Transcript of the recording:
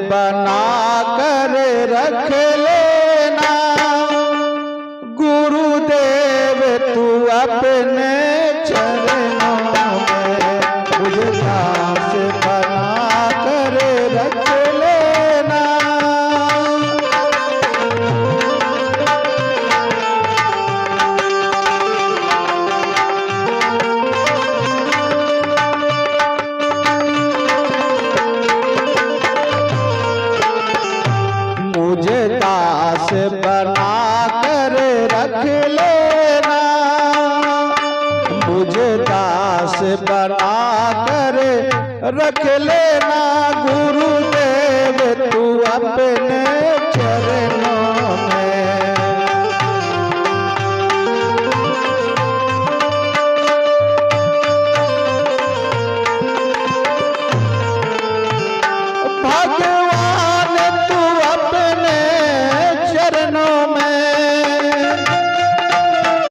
बना कर रख लेना। गुरुदेव तू अपने चरणों में मुझे दास बना कर रख लेना। मुझे दास बना कर रख लेना। मुझे दास बना कर रख लेना। गुरुदेव तू अपने चरण